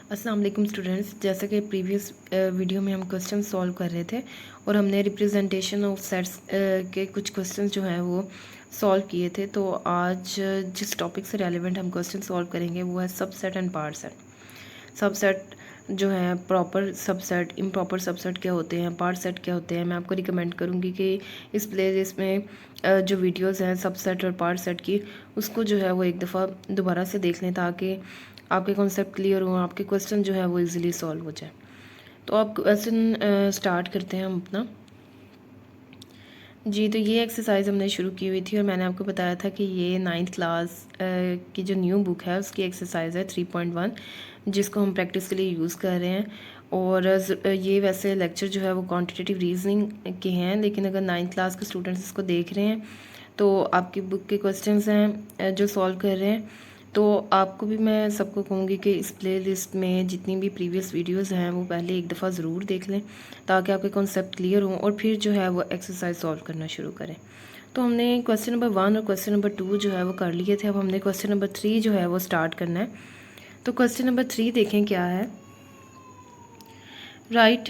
अस्सलाम वालेकुम स्टूडेंट्स। जैसा कि प्रीवियस वीडियो में हम क्वेश्चन सॉल्व कर रहे थे और हमने रिप्रेजेंटेशन ऑफ सेट्स के कुछ क्वेश्चंस जो हैं वो सॉल्व किए थे, तो आज जिस टॉपिक से रेलिवेंट हम क्वेश्चन सॉल्व करेंगे वो है subset and part set. Subset जो है, प्रॉपर सबसेट, इम्प्रॉपर सबसेट क्या होते हैं, पार्ट सेट क्या होते हैं। मैं आपको रिकमेंड करूँगी कि इस प्लेलिस्ट में जो वीडियोस हैं सबसेट और पार्ट सेट की, उसको जो है वो एक दफ़ा दोबारा से देख लें ताकि आपके कॉन्सेप्ट क्लियर हो, आपके क्वेश्चन जो है वो इजीली सॉल्व हो जाए। तो आप क्वेश्चन स्टार्ट करते हैं हम अपना। जी, तो ये एक्सरसाइज हमने शुरू की हुई थी और मैंने आपको बताया था कि ये 9th क्लास की जो न्यू बुक है उसकी एक्सरसाइज है 3.1, जिसको हम प्रैक्टिस के लिए यूज़ कर रहे हैं। और ये वैसे लेक्चर जो है वो क्वांटिटेटिव रीजनिंग के हैं, लेकिन अगर 9th क्लास के स्टूडेंट्स इसको देख रहे हैं तो आपकी बुक के क्वेश्चंस हैं जो सॉल्व कर रहे हैं, तो आपको भी मैं सबको कहूँगी कि इस प्लेलिस्ट में जितनी भी प्रीवियस वीडियोस हैं वो पहले एक दफ़ा ज़रूर देख लें ताकि आपके कॉन्सेप्ट क्लियर हों और फिर जो है वो एक्सरसाइज सॉल्व करना शुरू करें। तो हमने क्वेश्चन नंबर 1 और क्वेश्चन नंबर 2 जो है वो कर लिए थे। अब हमने क्वेश्चन नंबर 3 जो है वो स्टार्ट करना है। तो क्वेश्चन नंबर 3 देखें क्या है। Write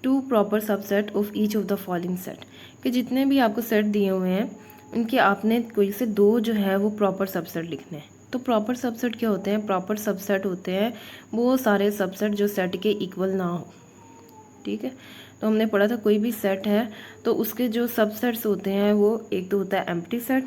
to proper subset of each of the following set, कि जितने भी आपको सेट दिए हुए हैं उनके आपने कोई से दो जो है वो प्रॉपर सबसेट लिखने हैं। तो प्रॉपर सबसेट क्या होते हैं? प्रॉपर सबसेट होते हैं वो सारे सबसेट जो सेट के इक्वल ना हो। ठीक है, तो हमने पढ़ा था कोई भी सेट है तो उसके जो सबसेट्स होते हैं वो एक तो होता है एम्प्टी सेट,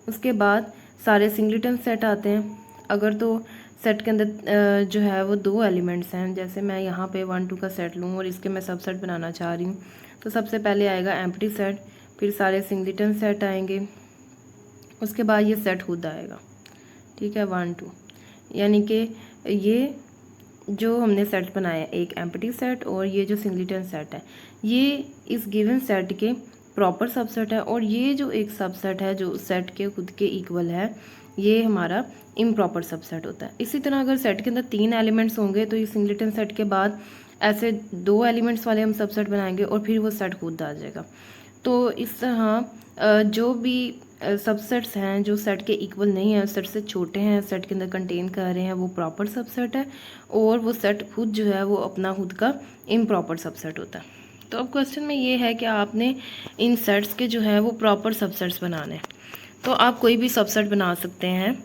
उसके बाद सारे सिंगलेटन सेट आते हैं। अगर तो सेट के अंदर जो है वो दो एलिमेंट्स हैं, जैसे मैं यहाँ पे 1 2 का सेट लूँ और इसके मैं सबसेट बनाना चाह रही हूँ, तो सबसे पहले आएगा एम्प्टी सेट, फिर सारे सिंगलेटन सेट आएंगे, उसके बाद ये सेट खुद आएगा। ठीक है, 1 2, यानी कि ये जो हमने सेट बनाया एक एम्प्टी सेट और ये जो सिंगलेटन सेट है ये इस गिवन सेट के प्रॉपर सबसेट है, और ये जो एक सबसेट है जो सेट के खुद के इक्वल है ये हमारा इम्प्रॉपर सबसेट होता है। इसी तरह अगर सेट के अंदर 3 एलिमेंट्स होंगे तो ये सिंगलेटन सेट के बाद ऐसे 2 एलिमेंट्स वाले हम सबसेट बनाएंगे और फिर वो सेट खुद आ जाएगा। तो इस तरह जो भी सबसेट्स हैं जो सेट के इक्वल नहीं है, सेट से छोटे हैं, सेट के अंदर कंटेन कर रहे हैं, वो प्रॉपर सबसेट है, और वो सेट खुद जो है वो अपना खुद का इम्प्रॉपर सबसेट होता है। तो अब क्वेश्चन में ये है कि आपने इन सेट्स के जो है वो प्रॉपर सबसेट्स बनाने हैं। तो आप कोई भी सबसेट बना सकते हैं।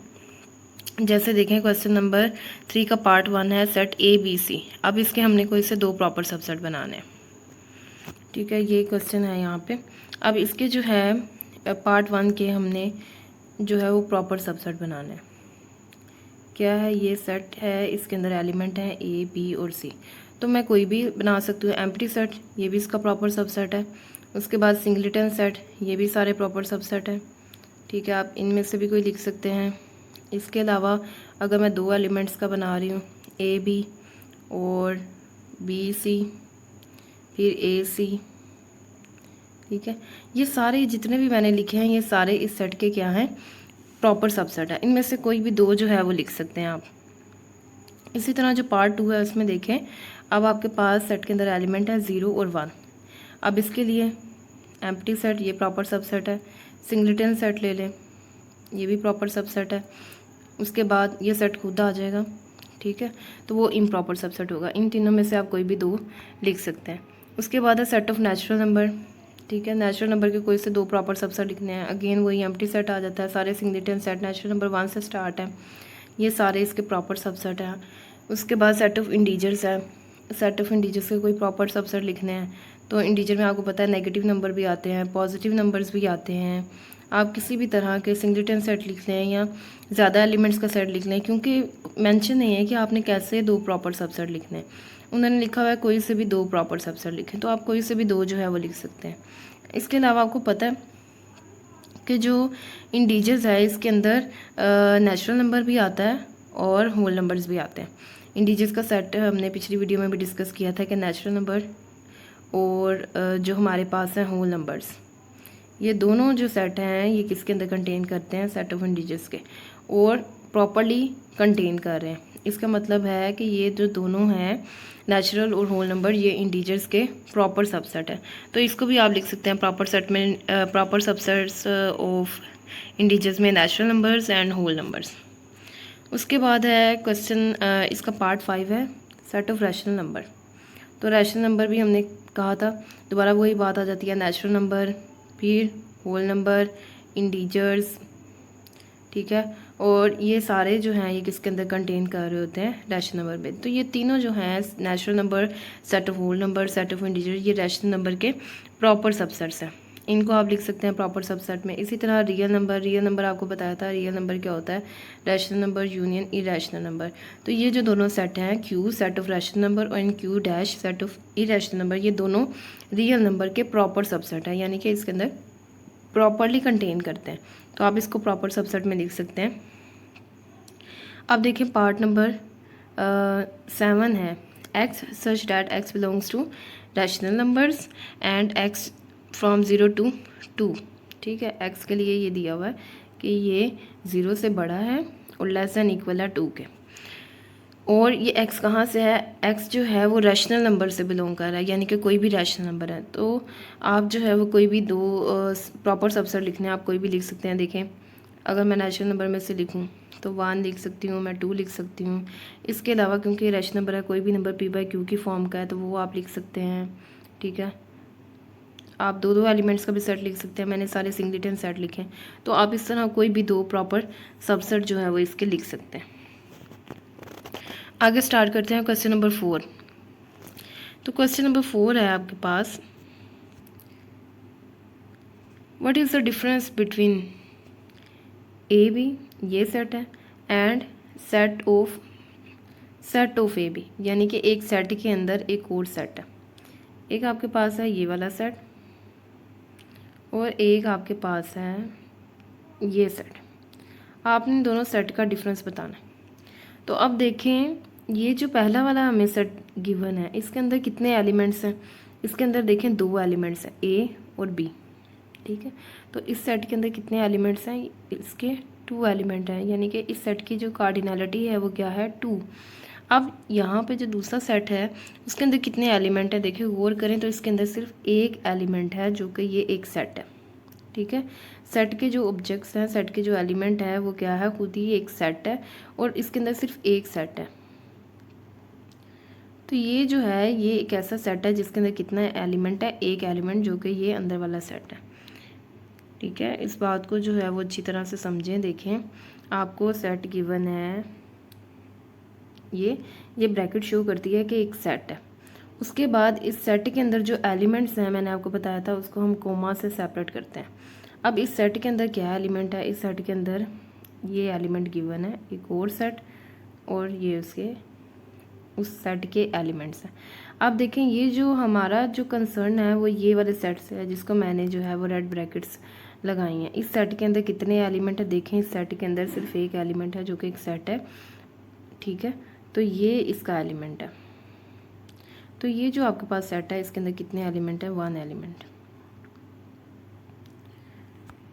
जैसे देखें क्वेश्चन नंबर 3 का पार्ट 1 है सेट ए बी सी। अब इसके हमने कोई से दो प्रॉपर सबसेट बनाने हैं। ठीक है, ये क्वेश्चन है यहाँ पे। अब इसके जो है पार्ट 1 के हमने जो है वो प्रॉपर सबसेट बनाना है। क्या है? ये सेट है, इसके अंदर एलिमेंट हैं ए बी और सी, तो मैं कोई भी बना सकती हूँ। एम्प्टी सेट, ये भी इसका प्रॉपर सबसेट है। उसके बाद सिंगलेटन सेट, ये भी सारे प्रॉपर सबसेट है। ठीक है, आप इनमें से भी कोई लिख सकते हैं। इसके अलावा अगर मैं दो एलिमेंट्स का बना रही हूँ ए बी और बी सी, फिर ए सी, ठीक है, ये सारे जितने भी मैंने लिखे हैं ये सारे इस सेट के क्या हैं? प्रॉपर सबसेट है। इनमें से कोई भी दो जो है वो लिख सकते हैं आप। इसी तरह जो पार्ट 2 है उसमें देखें, अब आपके पास सेट के अंदर एलिमेंट है 0 और 1। अब इसके लिए एम्प्टी सेट, ये प्रॉपर सबसेट है। सिंगलेटन सेट ले लें, ये भी प्रॉपर सबसेट है। उसके बाद ये सेट खुद आ जाएगा। ठीक है, तो वो इम्प्रॉपर सबसेट होगा। इन तीनों में से आप कोई भी दो लिख सकते हैं। उसके बाद है सेट ऑफ नेचुरल नंबर। ठीक है, नेचुरल नंबर के कोई से दो प्रॉपर सबसेट लिखने हैं। अगेन वही एम्प्टी सेट आ जाता है। सारे सिंगलेटन सेट नेचुरल नंबर 1 से स्टार्ट है, ये सारे इसके प्रॉपर सबसेट हैं। उसके बाद सेट ऑफ इंटीजर्स है। सेट ऑफ इंटीजर्स के कोई प्रॉपर सबसेट लिखने हैं, तो इंटीजर में आपको पता है नेगेटिव नंबर भी आते हैं, पॉजिटिव नंबर्स भी आते हैं। आप किसी भी तरह के सिंगलेटन सेट लिख लें या ज़्यादा एलिमेंट्स का सेट लिख लें, क्योंकि मेंशन नहीं है कि आपने कैसे दो प्रॉपर सबसेट लिखने हैं। उन्होंने लिखा हुआ है कोई से भी दो प्रॉपर सबसेट लिखें, तो आप कोई से भी दो जो है वो लिख सकते हैं। इसके अलावा आपको पता है कि जो इंटीजर्स है इसके अंदर नेचुरल नंबर भी आता है और होल नंबर्स भी आते हैं। इंटीजर्स का सेट हमने पिछली वीडियो में भी डिस्कस किया था कि नेचुरल नंबर और जो हमारे पास है होल नंबर्स, ये दोनों जो सेट हैं ये किसके अंदर कंटेन करते हैं? सेट ऑफ इंटीजर्स के, और प्रॉपरली कंटेन कर रहे हैं। इसका मतलब है कि ये जो दोनों हैं नेचुरल और होल नंबर, ये इंटीजर्स के प्रॉपर सबसेट है। तो इसको भी आप लिख सकते हैं प्रॉपर सेट में, प्रॉपर सबसेट्स ऑफ इंटीजर्स में natural numbers and whole numbers. उसके बाद है क्वेश्चन, इसका पार्ट 5 है सेट ऑफ रैशनल नंबर। तो रैशनल नंबर भी हमने कहा था, दोबारा वही बात आ जाती है, नेचुरल नंबर, फिर होल नंबर, इंटीजर्स, ठीक है। और ये सारे जो हैं ये किसके अंदर कंटेन कर रहे होते हैं, रैशनल नंबर में। तो ये तीनों जो हैं natural number, set of whole number, set of integer, ये रैशनल नंबर के प्रॉपर सबसेट्स हैं। इनको आप लिख सकते हैं प्रॉपर सबसेट में। इसी तरह रियल नंबर आपको बताया था, रियल नंबर क्या होता है, rational number union irrational number. तो ये जो दोनों सेट हैं, Q set of rational number और Q dash set of irrational number, ये दोनों रियल नंबर के प्रॉपर सबसेट हैं, यानी कि इसके अंदर प्रॉपरली कंटेन करते हैं। तो आप इसको प्रॉपर सबसेट में लिख सकते हैं। अब देखिए पार्ट नंबर 7 है, x such that x belongs to rational numbers and x from 0 to 2। ठीक है, एक्स के लिए ये दिया हुआ है कि ये 0 से बड़ा है और लेस दैन इक्वल है 2 के। और ये एक्स कहाँ से है, एक्स जो है वो रैशनल नंबर से बिलोंग कर रहा है, यानी कि कोई भी रैशनल नंबर है। तो आप जो है वो कोई भी दो प्रॉपर सबसेट लिखने हैं, आप कोई भी लिख सकते हैं। देखें, अगर मैं रैशनल नंबर में से लिखूं तो 1 लिख सकती हूँ, मैं 2 लिख सकती हूँ। इसके अलावा क्योंकि रैशनल नंबर है, कोई भी नंबर पी बाई क्यू की फॉर्म का है तो वो आप लिख सकते हैं। ठीक है, आप दो एलिमेंट्स का भी सेट लिख सकते हैं, मैंने सारे सिंगलेटन सेट लिखे हैं। तो आप इस तरह कोई भी दो प्रॉपर सबसेट जो है वो इसके लिख सकते हैं। आगे स्टार्ट करते हैं क्वेश्चन नंबर 4। तो क्वेश्चन नंबर 4 है आपके पास, what is the difference between A B, ये सेट है, and set of A B, यानी कि एक सेट के अंदर एक और सेट है। एक आपके पास है ये वाला सेट और एक आपके पास है ये सेट। आपने दोनों सेट का डिफरेंस बताना है। तो अब देखें, ये जो पहला वाला हमें सेट गिवन है, इसके अंदर कितने एलिमेंट्स हैं, इसके अंदर देखें 2 एलिमेंट्स हैं, ए और बी। ठीक है, तो इस सेट के अंदर कितने एलिमेंट्स हैं, इसके 2 एलिमेंट हैं, यानी कि इस सेट की जो कार्डिनलिटी है वो क्या है, 2। अब यहाँ पे जो दूसरा सेट है उसके अंदर कितने एलिमेंट है, देखिए गौर करें तो इसके अंदर सिर्फ एक एलिमेंट है, जो कि ये एक सेट है। ठीक है, सेट के जो ऑब्जेक्ट्स हैं, सेट के जो एलिमेंट है वो क्या है, खुद ही एक सेट है और इसके अंदर सिर्फ एक सेट है। तो ये जो है ये एक ऐसा सेट है जिसके अंदर कितना एलिमेंट है, एक एलिमेंट, जो कि ये अंदर वाला सेट है। ठीक है, इस बात को जो है वो अच्छी तरह से समझें। देखें, आपको सेट गिवन है, ये ब्रैकेट शो करती है कि एक सेट है। उसके बाद इस सेट के अंदर जो एलिमेंट्स हैं, मैंने आपको बताया था, उसको हम कोमा से सेपरेट करते हैं। अब इस सेट के अंदर क्या एलिमेंट है, इस सेट के अंदर ये एलिमेंट गिवन है, एक और सेट, और ये उसके उस सेट के एलिमेंट्स हैं। अब देखें, ये जो हमारा जो कंसर्न है वो ये वाले सेट से है, जिसको मैंने जो है वो रेड ब्रैकेट्स लगाई हैं। इस सेट के अंदर कितने एलिमेंट है, देखें इस सेट के अंदर सिर्फ एक एलिमेंट है, जो कि एक सेट है। ठीक है, तो ये इसका एलिमेंट है। तो ये जो आपके पास सेट है इसके अंदर कितने एलिमेंट है, 1 एलिमेंट।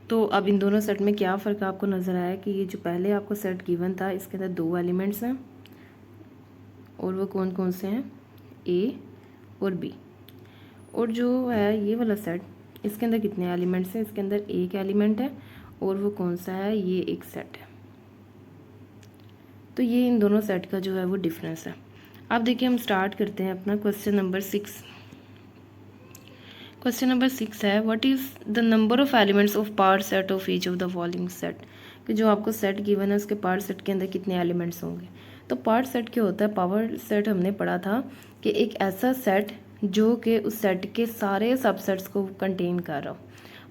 तो अब इन दोनों सेट में क्या फ़र्क आपको नज़र आया कि ये जो पहले आपको सेट गिवन था इसके अंदर 2 एलिमेंट्स हैं, और वो कौन कौन से हैं, ए और बी। और जो है ये वाला सेट, इसके अंदर कितने एलिमेंट्स हैं, इसके अंदर एक एलिमेंट है, और वो कौन सा है, ये एक सेट है। तो ये इन दोनों सेट का जो है वो डिफरेंस है। अब देखिए, हम स्टार्ट करते हैं अपना क्वेश्चन नंबर 6। क्वेश्चन नंबर 6 है, what is the number of elements of part set of each of the following set. कि जो आपको सेट गिवन है उसके पार्ट सेट के अंदर कितने एलिमेंट्स होंगे। तो पार्ट सेट क्या होता है, पावर सेट हमने पढ़ा था कि एक ऐसा सेट जो कि उस सेट के सारे सबसेट्स को कंटेन कर रहा हो।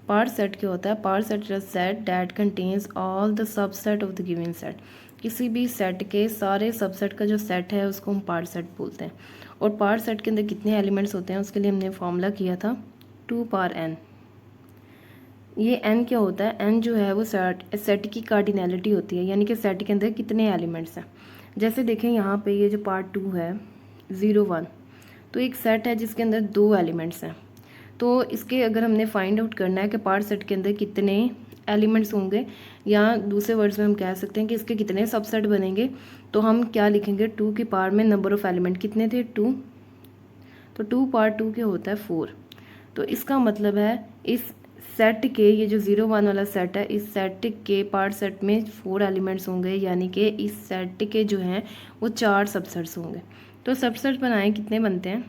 पार्ट सेट क्या होता है, part set is a set that contains all the subset of the given set. किसी भी सेट के सारे सबसेट का जो सेट है उसको हम पार्ट सेट बोलते हैं। और पार्ट सेट के अंदर कितने एलिमेंट्स होते हैं उसके लिए हमने फॉर्मूला किया था 2 पावर n। ये n क्या होता है, n जो है वो सेट की कार्डिनलिटी होती है, यानी कि सेट के अंदर कितने एलिमेंट्स हैं। जैसे देखें यहाँ पे ये जो पार्ट 2 है 0 1, तो एक सेट है जिसके अंदर 2 एलिमेंट्स हैं। तो इसके अगर हमने फाइंड आउट करना है कि पार्ट सेट के अंदर कितने एलिमेंट्स होंगे, या दूसरे वर्ड्स में हम कह सकते हैं कि इसके कितने सबसेट बनेंगे, तो हम क्या लिखेंगे, 2 की पावर में नंबर ऑफ़ एलिमेंट कितने थे, 2। तो 2 पावर 2 क्या होता है 4। तो इसका मतलब है इस सेट के ये जो 0 1 वाला सेट है, इस सेट के पार्ट सेट में 4 एलिमेंट्स होंगे, यानी कि इस सेट के जो हैं वो 4 सबसेट्स होंगे। तो सबसेट बनाएं, कितने बनते हैं?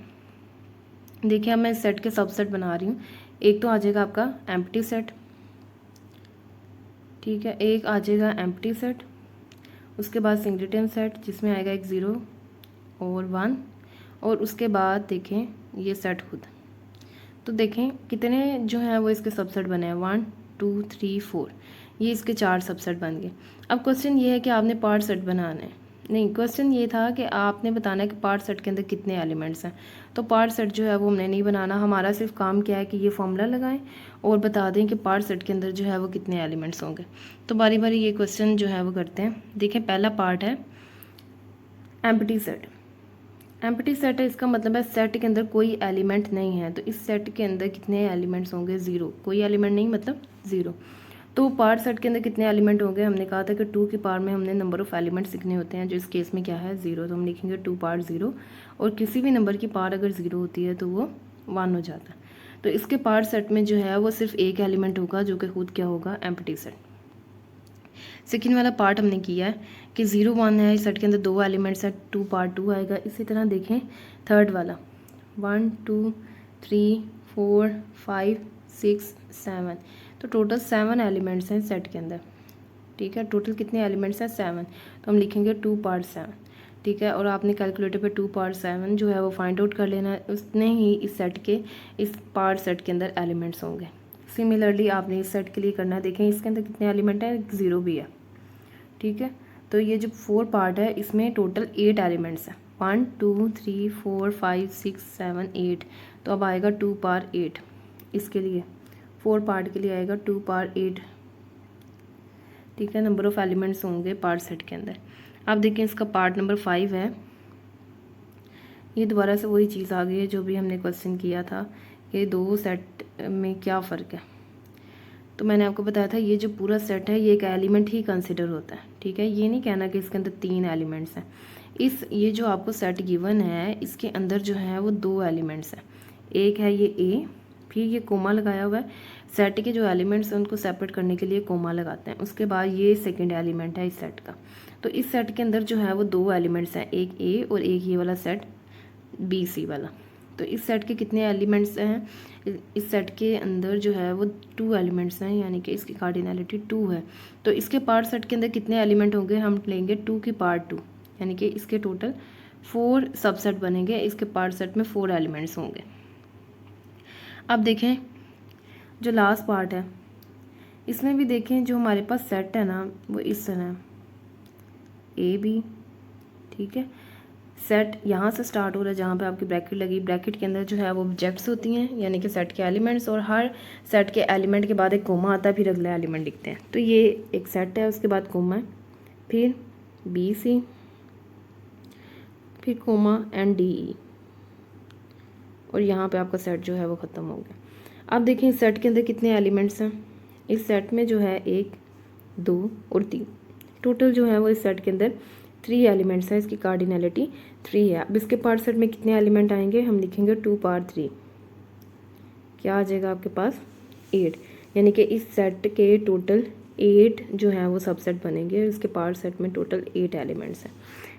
देखिए अब मैं इस सेट के सबसेट बना रही हूँ। एक तो आ जाएगा आपका एम्प्टी सेट, ठीक है, एक आ जाएगा एम्प्टी सेट, उसके बाद सिंगलेटन सेट जिसमें आएगा एक 0 और 1, और उसके बाद देखें ये सेट खुद। तो देखें कितने जो हैं वो इसके सबसेट बने हैं, 1 2 3 4, ये इसके 4 सबसेट बन गए। अब क्वेश्चन ये है कि आपने पार्ट सेट बनाना है, नहीं क्वेश्चन ये था कि आपने बताना है कि पार्ट सेट के अंदर कितने एलिमेंट्स हैं। तो पार्ट सेट जो है वो हमने नहीं बनाना, हमारा सिर्फ काम क्या है कि ये फॉर्मूला लगाएं और बता दें कि पार्ट सेट के अंदर जो है वो कितने एलिमेंट्स होंगे। तो बारी बारी ये क्वेश्चन जो है वो करते हैं। देखें पहला पार्ट है एम्प्टी सेट। एम्प्टी सेट है, इसका मतलब है सेट के अंदर कोई एलिमेंट नहीं है। तो इस सेट के अंदर कितने एलिमेंट्स होंगे? 0, कोई एलिमेंट नहीं मतलब 0। तो पार्ट सेट के अंदर कितने एलिमेंट होंगे? हमने कहा था कि 2 की पावर में हमने नंबर ऑफ़ एलिमेंट्स लिखने होते हैं, जो इस केस में क्या है 0। तो हम लिखेंगे 2 पावर 0, और किसी भी नंबर की पावर अगर 0 होती है तो वो 1 हो जाता है। तो इसके पार्ट सेट में जो है वो सिर्फ एक एलिमेंट होगा, जो कि खुद क्या होगा? Empty set. सेकेंड वाला पार्ट हमने किया है कि 0 1 है, इस सेट के अंदर 2 एलिमेंट्स है, 2 पार्ट 2 आएगा। इसी तरह देखें थर्ड वाला 1 2 3 4 5 6 7, तो टोटल 7 एलिमेंट्स हैं सेट के अंदर, ठीक है। टोटल कितने एलिमेंट्स हैं? 7। तो हम लिखेंगे 2 पार्ट 7, ठीक है। और आपने कैलकुलेटर पे 2 पार्ट 7 जो है वो फाइंड आउट कर लेना है, उतने ही इस सेट के इस पार्ट सेट के अंदर एलिमेंट्स होंगे। सिमिलरली आपने इस सेट के लिए करना है। देखें इसके अंदर कितने एलिमेंट हैं? 0 भी है, ठीक है। तो ये जो 4 पार्ट है इसमें टोटल 8 एलिमेंट्स हैं, 1 2 3 4 5 6 7 8। तो अब आएगा 2 पार 8, इसके लिए 4 पार्ट के लिए आएगा 2 पार 8, ठीक है। नंबर ऑफ़ एलिमेंट्स होंगे पार्ट सेट के अंदर। अब देखें इसका पार्ट नंबर 5 है। ये दोबारा से वही चीज़ आ गई है जो भी हमने क्वेश्चन किया था कि 2 सेट में क्या फ़र्क है। तो मैंने आपको बताया था ये जो पूरा सेट है ये एक एलिमेंट ही कंसिडर होता है, ठीक है। ये नहीं कहना कि इसके अंदर 3 एलिमेंट्स हैं। ये जो आपको सेट गिवन है इसके अंदर जो है वो 2 एलिमेंट्स हैं, एक है ये ए, फिर ये कोमा लगाया हुआ है। सेट के जो एलिमेंट्स हैं उनको सेपरेट करने के लिए कोमा लगाते हैं। उसके बाद ये सेकेंड एलिमेंट है इस सेट का। तो इस सेट के अंदर जो है वो 2 एलिमेंट्स हैं, एक ए और एक ये वाला सेट बी सी वाला। तो इस सेट के कितने एलिमेंट्स हैं? इस सेट के अंदर जो है वो 2 एलिमेंट्स हैं, यानी कि इसकी कार्डिनलिटी 2 है। तो इसके पार्ट सेट के अंदर कितने एलिमेंट होंगे? हम लेंगे 2 की पार्ट 2, यानी कि इसके टोटल 4 सबसेट बनेंगे। इसके पार्ट सेट में 4 एलिमेंट्स होंगे। अब देखें जो लास्ट पार्ट है इसमें भी देखें जो हमारे पास सेट है ना वो इस तरह ए बी, ठीक है। सेट यहाँ से स्टार्ट हो रहा है जहाँ पे आपकी ब्रैकेट लगी, ब्रैकेट के अंदर जो है वो ऑब्जेक्ट्स होती हैं, यानी कि सेट के एलिमेंट्स, और हर सेट के एलिमेंट के बाद एक कोमा आता है, फिर अगला एलिमेंट लिखते हैं। तो ये एक सेट है, उसके बाद कोमा है, फिर बी सी, फिर कोमा एंड डी ई, और यहाँ पे आपका सेट जो है वो ख़त्म हो गया। अब देखें इस सेट के अंदर कितने एलिमेंट्स हैं? इस सेट में जो है 1 2 और 3, टोटल जो है वो इस सेट के अंदर 3 एलिमेंट्स हैं। इसकी कार्डिनलिटी 3 है। अब इसके पार्ट सेट में कितने एलिमेंट आएंगे? हम लिखेंगे 2 पार 3, क्या आ जाएगा आपके पास? 8, यानी कि इस सेट के टोटल 8 जो है वो सबसेट बनेंगे। इसके पार्ट सेट में टोटल 8 एलिमेंट्स हैं।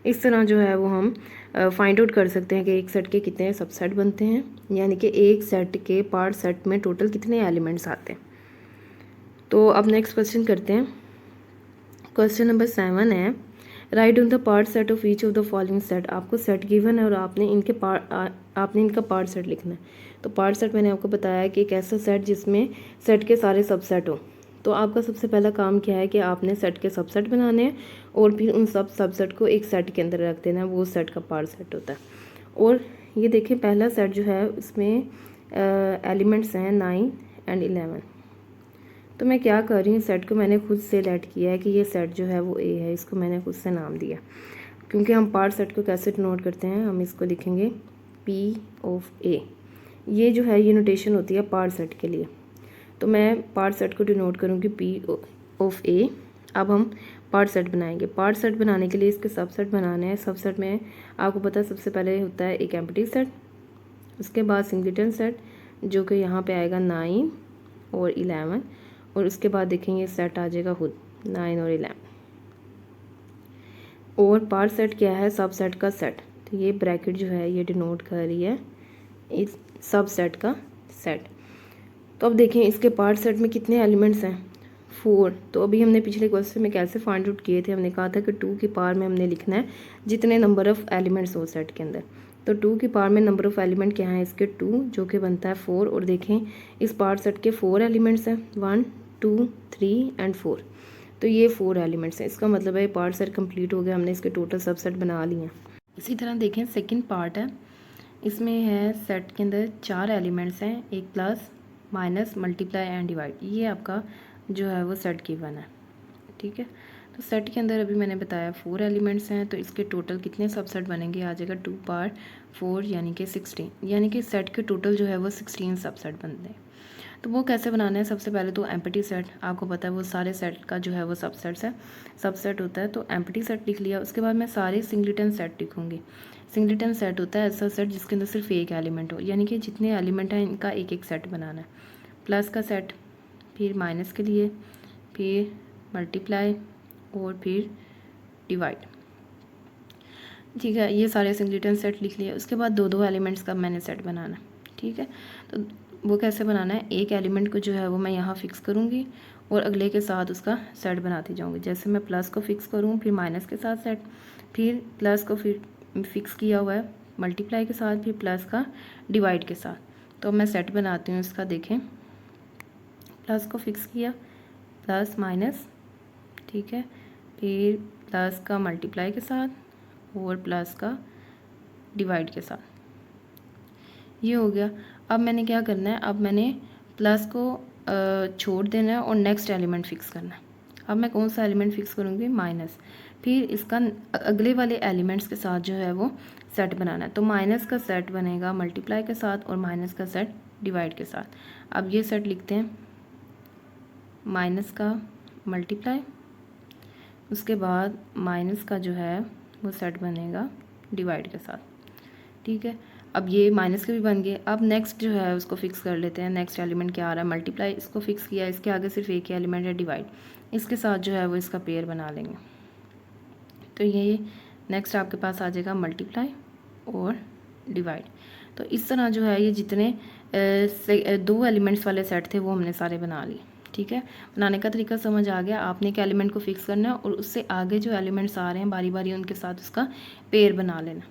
इस तरह जो है वो हम फाइंड आउट कर सकते हैं कि एक सेट के कितने सबसेट बनते हैं, यानी कि एक सेट के पार्ट सेट में टोटल कितने एलिमेंट्स आते हैं। तो अब नेक्स्ट क्वेश्चन करते हैं। क्वेश्चन नंबर 7 है, right on the part set of each of the following set. आपको सेट गिवन है और आपने इनका पार्ट सेट लिखना है। तो पार्ट सेट मैंने आपको बताया कि एक ऐसा सेट जिसमें सेट के सारे सबसेट हो। तो आपका सबसे पहला काम क्या है कि आपने सेट के सबसेट बनाने हैं और फिर उन सब सबसेट को एक सेट के अंदर रख देना है, वो सेट का पार्ट सेट होता है। और ये देखें पहला सेट जो है उसमें एलिमेंट्स हैं 9 एंड 11। तो मैं क्या कर रही हूँ, सेट को मैंने खुद से लेट किया है कि ये सेट जो है वो ए है, इसको मैंने खुद से नाम दिया। क्योंकि हम पार्ट सेट को कैसे नोट करते हैं, हम इसको लिखेंगे पी ऑफ ए। ये जो है ये नोटेशन होती है पार्ट सेट के लिए। तो मैं पार्ट सेट को डिनोट करूँगी पी ऑफ ए। अब हम पार्ट सेट बनाएंगे। पार्ट सेट बनाने के लिए इसके सबसेट बनाने हैं। सबसेट में आपको पता है सबसे पहले होता है एक एम्प्टी सेट, उसके बाद सिंगलेटन सेट जो कि यहाँ पे आएगा 9 और 11, और उसके बाद देखेंगे सेट आ जाएगा खुद 9 और 11। और पार्ट सेट क्या है? सब सेट का सेट। तो ये ब्रैकेट जो है ये डिनोट कर रही है इस सब सेट का सेट। तो अब देखें इसके पार्ट सेट में कितने एलिमेंट्स हैं? 4। तो अभी हमने पिछले क्वेश्चन में कैसे फाइंड आउट किए थे? हमने कहा था कि 2 की पावर में हमने लिखना है जितने नंबर ऑफ़ एलिमेंट्स हो सेट के अंदर। तो 2 की पावर में नंबर ऑफ़ एलिमेंट क्या है इसके? 2, जो कि बनता है 4। और देखें इस पार्ट सेट के 4 एलिमेंट्स हैं, 1 2 3 एंड 4। तो ये 4 एलिमेंट्स हैं। इसका मतलब है पार्ट सेट कंप्लीट हो गया, हमने इसके टोटल सबसेट बना लिए हैं। इसी तरह देखें सेकंड पार्ट है, इसमें है सेट के अंदर 4 एलिमेंट्स हैं, एक plus minus multiply and divide. ये आपका जो है वो सेट गिवन है, ठीक है। तो सेट के अंदर अभी मैंने बताया 4 एलिमेंट्स हैं, तो इसके टोटल कितने सबसेट बनेंगे? आ जाएगा 2 पार 4 यानी कि 16, यानी कि सेट के टोटल जो है वो 16 सबसेट बनते हैं। तो वो कैसे बनाना है? सबसे पहले तो एम्प्टी सेट, आपको पता है वो सारे सेट का जो है वो सबसेट्स है, सबसेट होता है। तो एम्प्टी सेट लिख लिया, उसके बाद मैं सारे सिंगलेटन सेट लिखूँगी। सिंगलेटन सेट होता है ऐसा सेट जिसके अंदर सिर्फ एक एलिमेंट हो, यानी कि जितने एलिमेंट हैं इनका एक एक सेट बनाना है। प्लस का सेट, फिर माइनस के लिए, फिर मल्टीप्लाई और फिर डिवाइड, ठीक है। ये सारे सिंगलेटन सेट लिख लिए। उसके बाद 2-2 एलिमेंट्स का मैंने सेट बनाना, ठीक है। तो वो कैसे बनाना है? एक एलिमेंट को जो है वो मैं यहाँ फ़िक्स करूँगी और अगले के साथ उसका सेट बनाती जाऊँगी। जैसे मैं प्लस को फ़िक्स करूँ, फिर माइनस के साथ सेट, फिर प्लस को फिर फ़िक्स किया हुआ है मल्टीप्लाई के साथ, फिर प्लस का डिवाइड के साथ। तो मैं सेट बनाती हूँ इसका। देखें प्लस को फ़िक्स किया, प्लस माइनस, ठीक है, फिर प्लस का मल्टीप्लाई के साथ और प्लस का डिवाइड के साथ। ये हो गया। अब मैंने क्या करना है? अब मैंने प्लस को छोड़ देना है और नेक्स्ट एलिमेंट फ़िक्स करना है। अब मैं कौन सा एलिमेंट फ़िक्स करूँगी? माइनस। फिर इसका अगले वाले एलिमेंट्स के साथ जो है वो सेट बनाना है। तो माइनस का सेट बनेगा मल्टीप्लाई के साथ और माइनस का सेट डिवाइड के साथ। अब ये सेट लिखते हैं, माइनस का मल्टीप्लाई, उसके बाद माइनस का जो है वो सेट बनेगा डिवाइड के साथ, ठीक है। अब ये माइनस के भी बन गए। अब नेक्स्ट जो है उसको फिक्स कर लेते हैं। नेक्स्ट एलिमेंट क्या आ रहा है? मल्टीप्लाई। इसको फिक्स किया, इसके आगे सिर्फ एक ही एलिमेंट है डिवाइड, इसके साथ जो है वो इसका पेयर बना लेंगे। तो ये नेक्स्ट आपके पास आ जाएगा मल्टीप्लाई और डिवाइड। तो इस तरह जो है ये जितने 2 एलिमेंट्स वाले सेट थे वो हमने सारे बना लिए, ठीक है। बनाने का तरीका समझ आ गया। आपने एक एलिमेंट को फिक्स करना है और उससे आगे जो एलिमेंट्स आ रहे हैं बारी बारी उनके साथ उसका पेयर बना लेना।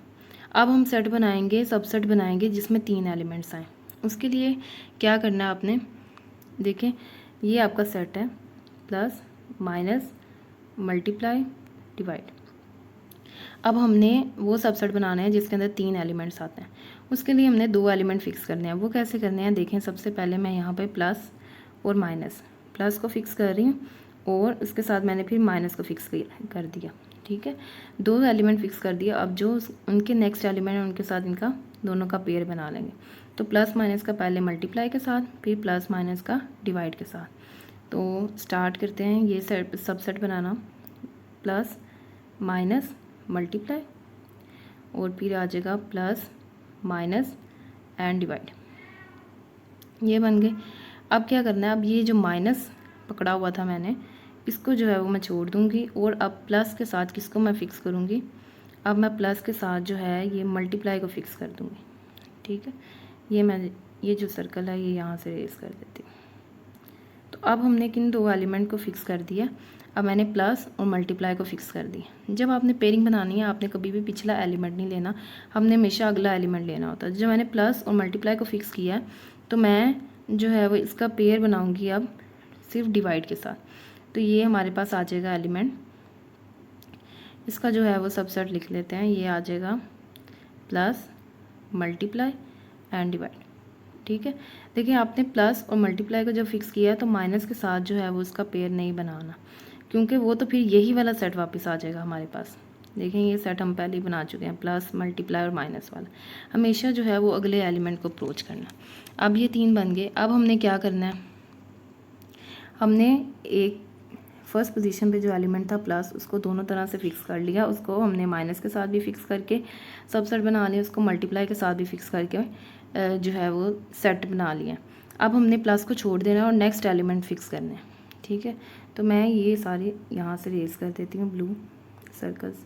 अब हम सेट बनाएंगे, सबसेट बनाएंगे जिसमें 3 एलिमेंट्स आएँ। उसके लिए क्या करना है आपने? देखें ये आपका सेट है, प्लस माइनस मल्टीप्लाई डिवाइड। अब हमने वो सबसेट बनाना है जिसके अंदर 3 एलिमेंट्स आते हैं। उसके लिए हमने 2 एलिमेंट फिक्स करने हैं। वो कैसे करने हैं? देखें सबसे पहले मैं यहाँ पे प्लस और माइनस, प्लस को फिक्स कर रही हूँ और उसके साथ मैंने फिर माइनस को फिक्स कर दिया, ठीक है। 2 एलिमेंट फिक्स कर दिया। अब जो उनके नेक्स्ट एलिमेंट है उनके साथ इनका दोनों का पेयर बना लेंगे। तो प्लस माइनस का पहले मल्टीप्लाई के साथ, फिर प्लस माइनस का डिवाइड के साथ। तो स्टार्ट करते हैं ये सबसेट बनाना, प्लस माइनस मल्टीप्लाई और फिर आ जाएगा प्लस माइनस एंड डिवाइड। ये बन गए। अब क्या करना है? अब ये जो माइनस पकड़ा हुआ था मैंने, इसको जो है वो मैं छोड़ दूँगी और अब प्लस के साथ किसको मैं फ़िक्स करूँगी? अब मैं प्लस के साथ जो है ये मल्टीप्लाई को फ़िक्स कर दूँगी, ठीक है। ये जो सर्कल है ये यहाँ से रेस कर देती हूँ। तो अब हमने किन 2 एलिमेंट को फ़िक्स कर दिया। अब मैंने प्लस और मल्टीप्लाई को फ़िक्स कर दिया। जब आपने पेयरिंग बनानी है आपने कभी भी पिछला एलिमेंट नहीं लेना, हमने हमेशा अगला एलिमेंट लेना होता है। जब मैंने प्लस और मल्टीप्लाई को फ़िक्स किया तो मैं जो है वो इसका पेयर बनाऊंगी अब सिर्फ डिवाइड के साथ। तो ये हमारे पास आ जाएगा एलिमेंट, इसका जो है वो सबसेट लिख लेते हैं। ये आ जाएगा प्लस मल्टीप्लाई एंड डिवाइड, ठीक है। देखिए आपने प्लस और मल्टीप्लाई को जब फिक्स किया तो माइनस के साथ जो है वो उसका पेयर नहीं बनाना, क्योंकि वो तो फिर यही वाला सेट वापस आ जाएगा हमारे पास। देखें ये सेट हम पहले ही बना चुके हैं, प्लस मल्टीप्लाई और माइनस वाला। हमेशा जो है वो अगले एलिमेंट को अप्रोच करना। अब ये 3 बन गए। अब हमने क्या करना है? हमने एक फर्स्ट पोजीशन पे जो एलिमेंट था प्लस, उसको दोनों तरह से फिक्स कर लिया। उसको हमने माइनस के साथ भी फिक्स करके सबसेट बना लिया, उसको मल्टीप्लाई के साथ भी फिक्स करके जो है वो सेट बना लिया। अब हमने प्लस को छोड़ देना है और नेक्स्ट एलिमेंट फिक्स करना है, ठीक है। तो मैं ये सारे यहाँ से रेज कर देती हूँ ब्लू सर्कल्स।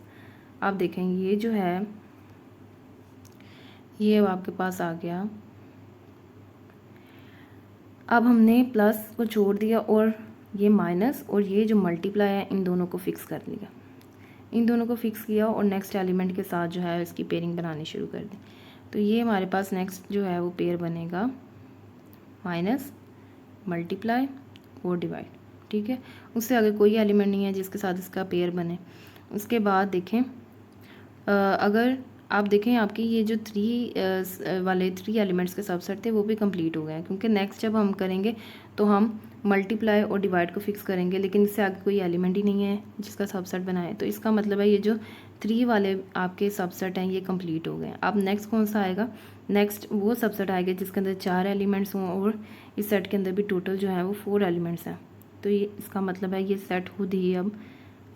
आप देखें ये जो है ये अब आपके पास आ गया। अब हमने प्लस को छोड़ दिया और ये माइनस और ये जो मल्टीप्लाई है इन दोनों को फिक्स कर लिया, इन दोनों को फिक्स किया और नेक्स्ट एलिमेंट के साथ जो है इसकी पेयरिंग बनानी शुरू कर दी। तो ये हमारे पास नेक्स्ट जो है वो पेयर बनेगा माइनस मल्टीप्लाई और डिवाइड, ठीक है। उससे आगे कोई एलिमेंट नहीं है जिसके साथ इसका पेयर बने। उसके बाद देखें अगर आप देखें आपकी ये जो थ्री एलिमेंट्स के सबसेट थे वो भी कंप्लीट हो गए हैं, क्योंकि नेक्स्ट जब हम करेंगे तो हम मल्टीप्लाई और डिवाइड को फिक्स करेंगे, लेकिन इससे आगे कोई एलिमेंट ही नहीं है जिसका सबसेट बनाए। तो इसका मतलब है ये जो 3 वाले आपके सबसेट हैं ये कंप्लीट हो गए। अब नेक्स्ट कौन सा आएगा? नेक्स्ट वो सबसेट आएगा जिसके अंदर 4 एलिमेंट्स हों और इस सेट के अंदर भी टोटल जो है वो 4 एलिमेंट्स हैं। तो ये इसका मतलब है ये सेट खुद ही अब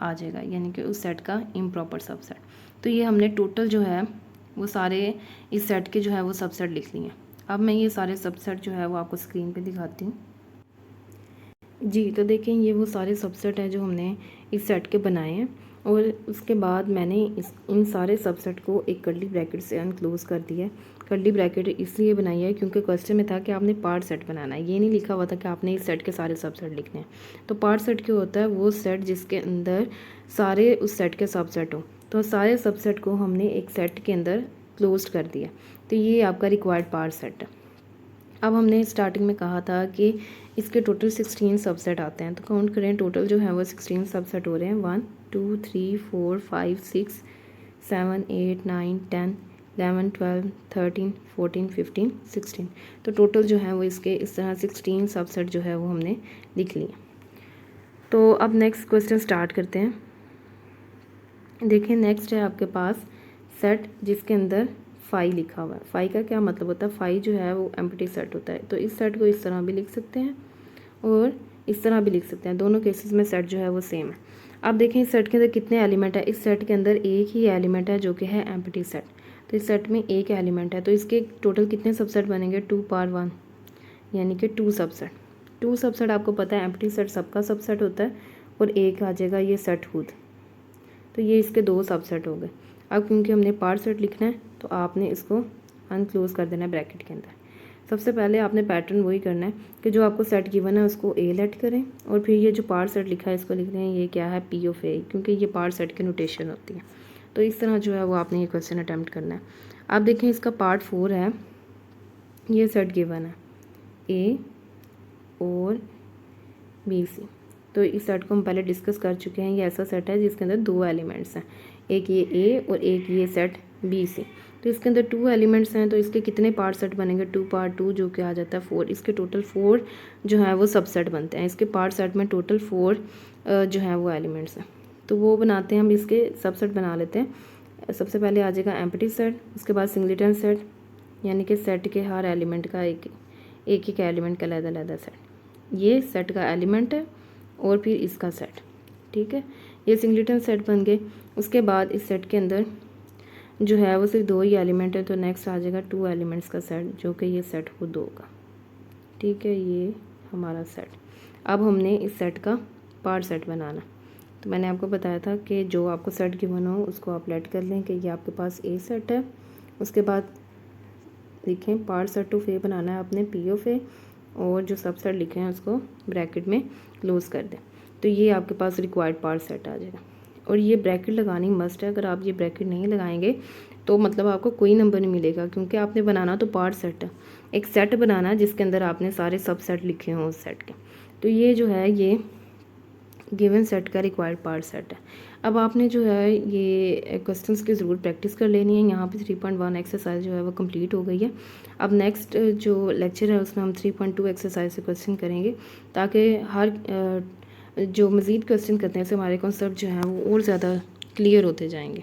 आ जाएगा, यानी कि उस सेट का इम्प्रॉपर सबसेट। तो ये हमने टोटल जो है वो सारे इस सेट के जो है वो सबसेट लिख लिए। अब मैं ये सारे सबसेट जो है वो आपको स्क्रीन पे दिखाती हूँ जी। तो देखें ये वो सारे सबसेट हैं जो हमने इस सेट के बनाए हैं और उसके बाद मैंने इन सारे सबसेट को एक कर्ली ब्रैकेट से अनक्लोज कर दिया है। कर्ली ब्रैकेट इसलिए बनाई है क्योंकि क्वेश्चन में था कि आपने पार्ट सेट बनाना है, ये नहीं लिखा हुआ था कि आपने इस सेट के सारे सबसेट लिखने हैं। तो पार्ट सेट क्या होता है? वो सेट जिसके अंदर सारे उस सेट के सबसेट हो। तो सारे सबसेट को हमने एक सेट के अंदर क्लोज कर दिया। तो ये आपका रिक्वायर्ड पार्ट सेट है। अब हमने स्टार्टिंग में कहा था कि इसके टोटल 16 सबसेट आते हैं, तो काउंट करें टोटल जो है वो 16 सबसेट हो रहे हैं। 1 2 3 4 5 6 7 8 9 10 11 12 13 14 15 16। तो टोटल जो है वो इसके इस तरह 16 सबसेट जो है वो हमने लिख लिए। तो अब नेक्स्ट क्वेश्चन स्टार्ट करते हैं। देखिए नेक्स्ट है आपके पास सेट जिसके अंदर 5 लिखा हुआ है। 5 का क्या मतलब होता है? 5 जो है वो एम्प्टी सेट होता है। तो इस सेट को इस तरह भी लिख सकते हैं और इस तरह भी लिख सकते हैं, दोनों केसेस में सेट जो है वो सेम है। अब देखें इस सेट के अंदर कितने एलिमेंट है? इस सेट के अंदर एक ही एलिमेंट है जो कि है एम्प्टी सेट। तो इस सेट में एक एलिमेंट है, तो इसके टोटल कितने सबसेट बनेंगे? 2 पावर 1 यानी कि 2 सबसेट। 2 सबसेट आपको पता है एम्प्टी सेट सबका सबसेट होता है और एक आ जाएगा ये सेट खुद। तो ये इसके 2 सबसेट हो गए। अब क्योंकि हमने पार्ट सेट लिखना है तो आपने इसको अनक्लोज कर देना है ब्रैकेट के अंदर। सबसे पहले आपने पैटर्न वही करना है कि जो आपको सेट गिवन है उसको ए लेट करें और फिर ये जो पार्ट सेट लिखा है इसको लिख लें ये क्या है? पी ऑफ ए, क्योंकि ये पार्ट सेट की नोटेशन होती है। तो इस तरह जो है वो आपने ये क्वेश्चन अटैम्प्ट करना है। आप देखें इसका पार्ट 4 है, ये सेट गिवन है ए और बी सी। तो इस सेट को हम पहले डिस्कस कर चुके हैं। ये ऐसा सेट है जिसके अंदर 2 एलिमेंट्स हैं, एक ये ए और एक ये सेट बी सी। तो इसके अंदर 2 एलिमेंट्स हैं, तो इसके कितने पार्ट सेट बनेंगे? 2 पार्ट 2 जो कि आ जाता है 4। इसके टोटल 4 जो है वो सबसेट बनते हैं। इसके पार्ट सेट में टोटल 4 जो है वो एलिमेंट्स हैं। तो वो बनाते हैं हम, इसके सबसेट बना लेते हैं। सबसे पहले आ जाएगा एम्प्टी सेट, उसके बाद सिंगलेटन सेट यानी कि सेट के हर एलिमेंट का एक एलिमेंट का अलग-अलग सेट। ये सेट का एलिमेंट है और फिर इसका सेट, ठीक है। ये सिंगलेटन सेट बन गए। उसके बाद इस सेट के अंदर जो है वो सिर्फ 2 ही एलिमेंट है, तो नेक्स्ट आ जाएगा 2 एलिमेंट्स का सेट जो कि ये सेट खुद होगा, ठीक है। ये हमारा सेट। अब हमने इस सेट का पार्ट सेट बनाना। तो मैंने आपको बताया था कि जो आपको सेट गिवन हो उसको आप लेट कर लें कि ये आपके पास ए सेट है। उसके बाद लिखें पार्ट सेट ऑफ ए बनाना है आपने पी ऑफ ए, और जो सबसेट लिखे हैं उसको ब्रैकेट में क्लोज कर दें। तो ये आपके पास रिक्वायर्ड पार्ट सेट आ जाएगा। और ये ब्रैकेट लगानी मस्ट है, अगर आप ये ब्रैकेट नहीं लगाएंगे तो मतलब आपको कोई नंबर नहीं मिलेगा, क्योंकि आपने बनाना तो पार्ट सेट है, एक सेट बनाना है जिसके अंदर आपने सारे सबसेट लिखे हों उस सेट के। तो ये जो है ये गिवन सेट का रिक्वायर्ड पार्ट सेट है। अब आपने जो है ये क्वेश्चंस की ज़रूर प्रैक्टिस कर लेनी है। यहाँ पे 3.1 एक्सरसाइज जो है वो कंप्लीट हो गई है। अब नेक्स्ट जो लेक्चर है उसमें हम 3.2 एक्सरसाइज से क्वेश्चन करेंगे, ताकि हर जो मज़ीद क्वेश्चन करते हैं से हमारे कॉन्सेप्ट जो हैं वो और ज़्यादा क्लियर होते जाएंगे।